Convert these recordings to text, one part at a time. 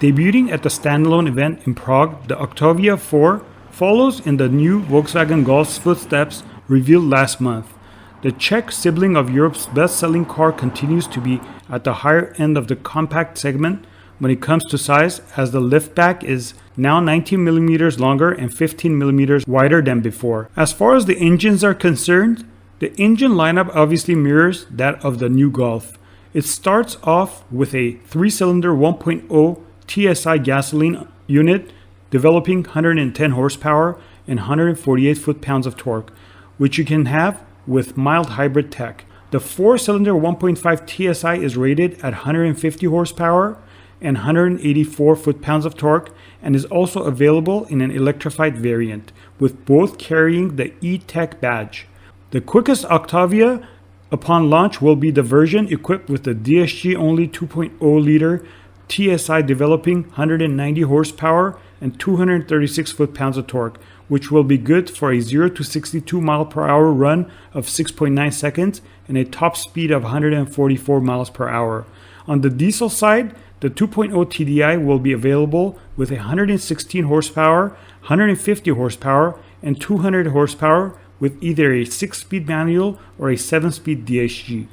Debuting at the standalone event in Prague, the Octavia 4 follows in the new Volkswagen Golf's footsteps revealed last month. The Czech sibling of Europe's best-selling car continues to be at the higher end of the compact segment when it comes to size, as the liftback is now 19mm longer and 15mm wider than before. As far as the engines are concerned, the engine lineup obviously mirrors that of the new Golf. It starts off with a 3-cylinder 1.0 TSI gasoline unit developing 110 horsepower and 148 foot-pounds of torque, which you can have with mild hybrid tech. The 4-cylinder 1.5 TSI is rated at 150 horsepower and 184 foot-pounds of torque, and is also available in an electrified variant, with both carrying the E-Tech badge. The quickest Octavia upon launch will be the version equipped with the DSG-only 2.0-liter TSI developing 190 horsepower and 236 foot-pounds of torque, which will be good for a 0 to 62 mile per hour run of 6.9 seconds and a top speed of 144 miles per hour. On the diesel side, the 2.0 TDI will be available with 116 horsepower, 150 horsepower, and 200 horsepower with either a 6-speed manual or a 7-speed DSG.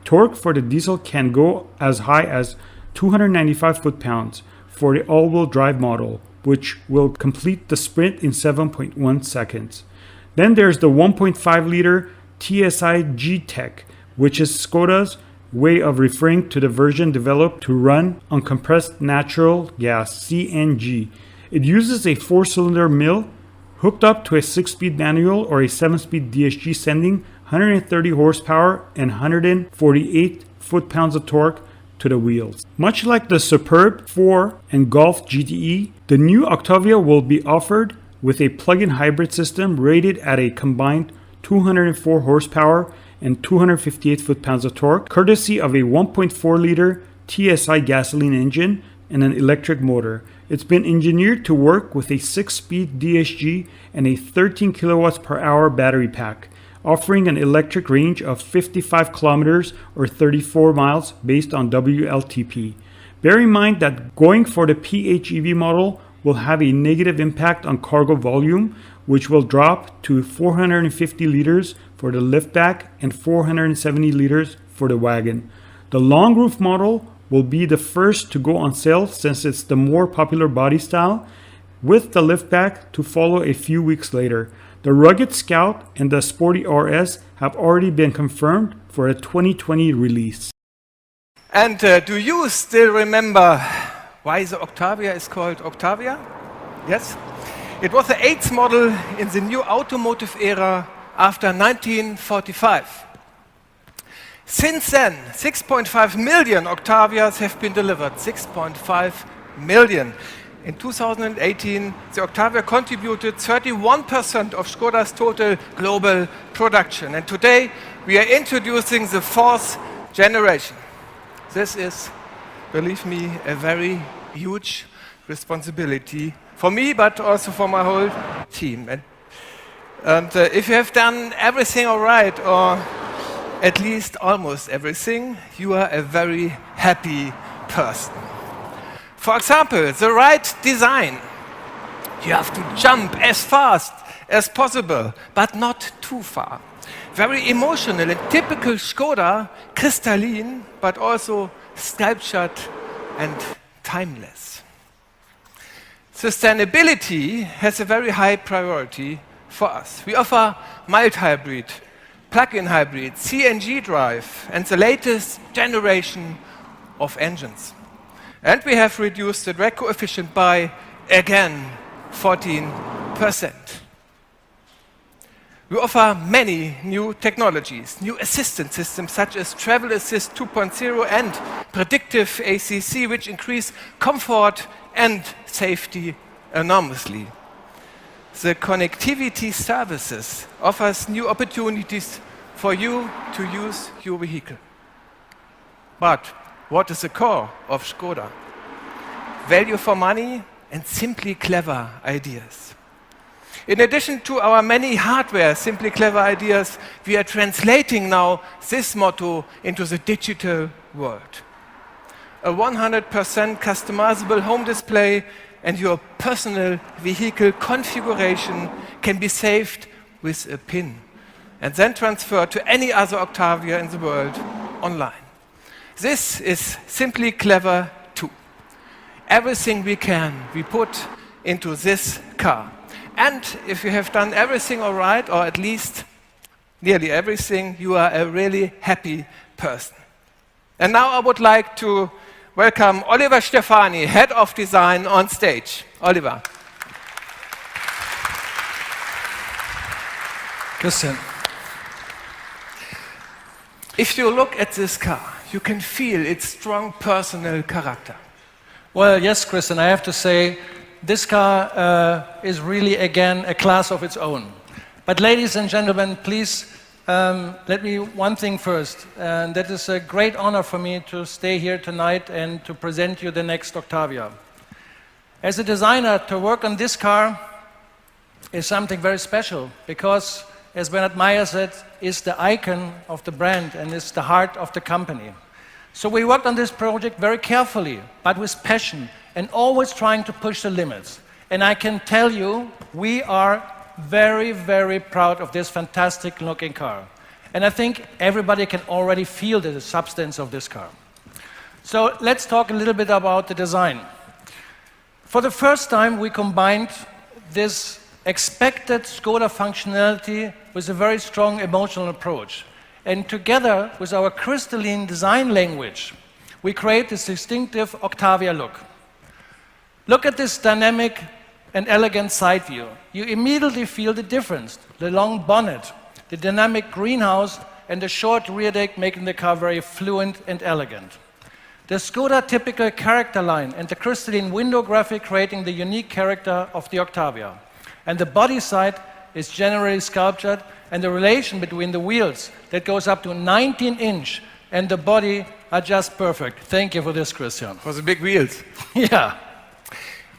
Torque for the diesel can go as high as 295 foot-pounds for the all-wheel drive model, which will complete the sprint in 7.1 seconds. Then there's the 1.5-liter TSI G-Tech, which is Skoda's way of referring to the version developed to run on compressed natural gas, CNG. It uses a 4-cylinder mill hooked up to a 6-speed manual or a 7-speed DSG, sending 130 horsepower and 148 foot-pounds of torque to the wheels. Much like the Superb 4 and Golf GTE, the new Octavia will be offered with a plug-in hybrid system rated at a combined 204 horsepower and 258 foot-pounds of torque, courtesy of a 1.4-liter TSI gasoline engine and an electric motor. It's been engineered to work with a 6-speed DSG and a 13 kilowatts per hour battery pack, offering an electric range of 55 kilometers or 34 miles based on WLTP. Bear in mind that going for the PHEV model will have a negative impact on cargo volume, which will drop to 450 liters for the liftback and 470 liters for the wagon. The long roof model will be the first to go on sale since it's the more popular body style, with the liftback to follow a few weeks later. The rugged Scout and the Sporty RS have already been confirmed for a 2020 release. And do you still remember why the Octavia is called Octavia? Yes? It was the 8th model in the new automotive era after 1945. Since then, 6.5 million Octavias have been delivered. 6.5 million. In 2018, the Octavia contributed 31% of Škoda's total global production. And today, we are introducing the 4th generation. This is, believe me, a very huge responsibility for me, but also for my whole team. And if you have done everything all right, or at least almost everything, you are a very happy person. For example, the right design. You have to jump as fast as possible, but not too far. Very emotional and typical Škoda, crystalline, but also sculptured and timeless. Sustainability has a very high priority for us. We offer mild hybrid, plug-in hybrid, CNG drive, and the latest generation of engines. And we have reduced the drag coefficient by, again, 14%. We offer many new technologies, new assistance systems such as Travel Assist 2.0 and Predictive ACC, which increase comfort and safety enormously. The connectivity services offers new opportunities for you to use your vehicle. But what is the core of Škoda? Value for money and simply clever ideas. In addition to our many hardware simply clever ideas, we are translating now this motto into the digital world. a 100% customizable home display, and your personal vehicle configuration can be saved with a PIN and then transferred to any other Octavia in the world online. This is simply clever too. Everything we can, we put into this car. And if you have done everything all right, or at least nearly everything, you are a really happy person. And now I would like to welcome Oliver Stefani, Head of Design, on stage. Oliver. Christian. If you look at this car, you can feel its strong personal character. Well, yes, Christian, I have to say, this car is really, again, a class of its own. But ladies and gentlemen, please let me one thing first, and that is a great honor for me to stay here tonight and to present you the next Octavia. As a designer, to work on this car is something very special because, as Bernard Meyer said, is the icon of the brand and is the heart of the company. So we worked on this project very carefully, but with passion, and always trying to push the limits. And I can tell you, we are very, very proud of this fantastic looking car. And I think everybody can already feel the substance of this car. So let's talk a little bit about the design. For the first time, we combined this expected Skoda functionality with a very strong emotional approach. And together with our crystalline design language, we create this distinctive Octavia look. Look at this dynamic and elegant side view. You immediately feel the difference. The long bonnet, the dynamic greenhouse, and the short rear deck making the car very fluent and elegant. The Skoda typical character line and the crystalline window graphic creating the unique character of the Octavia. And the body side is generally sculptured, and the relation between the wheels that goes up to 19-inch and the body are just perfect. Thank you for this, Christian. For the big wheels. Yeah.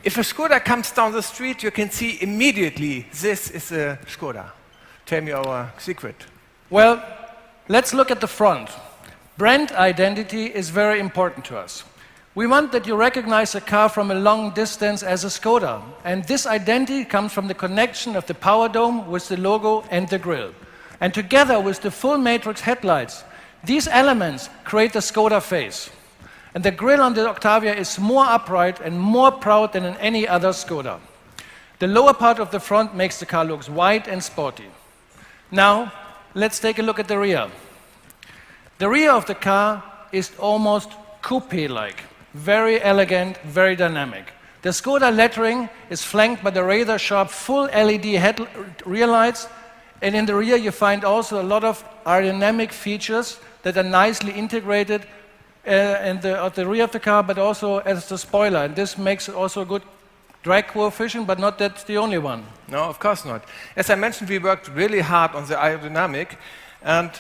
If a Skoda comes down the street, you can see immediately this is a Skoda. Tell me our secret. Well, let's look at the front. Brand identity is very important to us. We want that you recognize a car from a long distance as a Skoda. And this identity comes from the connection of the power dome with the logo and the grille. And together with the full matrix headlights, these elements create the Skoda face. And the grille on the Octavia is more upright and more proud than in any other Skoda. The lower part of the front makes the car look wide and sporty. Now, let's take a look at the rear. The rear of the car is almost coupé-like, very elegant, very dynamic. The Skoda lettering is flanked by the razor-sharp full LED rear lights, and in the rear you find also a lot of aerodynamic features that are nicely integrated at the rear of the car, but also as the spoiler. And this makes also a good drag coefficient, but not that's the only one. No, of course not. As I mentioned, we worked really hard on the aerodynamic, and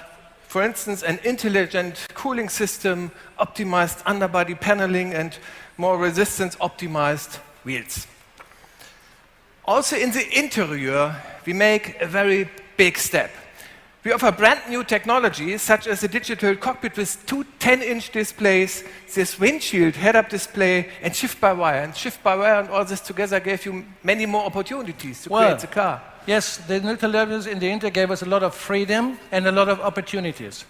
for instance, an intelligent cooling system, optimized underbody paneling, and more resistance-optimized wheels. Also in the interior, we make a very big step. We offer brand new technologies, such as a digital cockpit with two 10-inch displays, this windshield head-up display, and shift-by-wire. And shift-by-wire and all this together gave you many more opportunities to create the car. Yes, the new televisions in the interior gave us a lot of freedom and a lot of opportunities.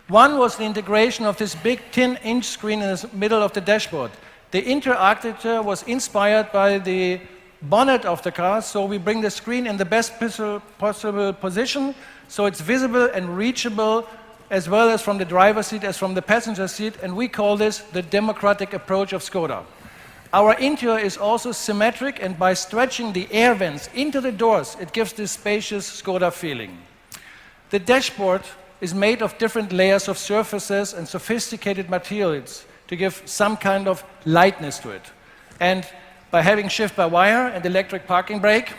One was the integration of this big 10-inch screen in the middle of the dashboard. The interior architecture was inspired by the bonnet of the car, so we bring the screen in the best possible position, so it's visible and reachable as well as from the driver's seat as from the passenger seat, and we call this the democratic approach of Skoda. Our interior is also symmetric, and by stretching the air vents into the doors, it gives this spacious Skoda feeling. The dashboard is made of different layers of surfaces and sophisticated materials to give some kind of lightness to it. And by having shift-by-wire and electric parking brake,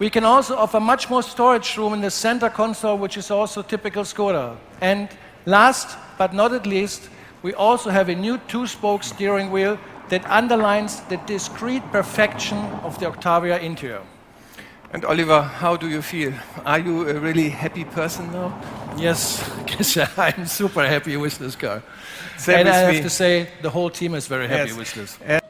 we can also offer much more storage room in the center console, which is also typical Skoda. And last but not at least, we also have a new two-spoke steering wheel that underlines the discrete perfection of the Octavia interior. And Oliver, how do you feel? Are you a really happy person now? Yes, Christian, I'm super happy with this car. Same And with I me. have to say, the whole team is very happy Yes. with this. And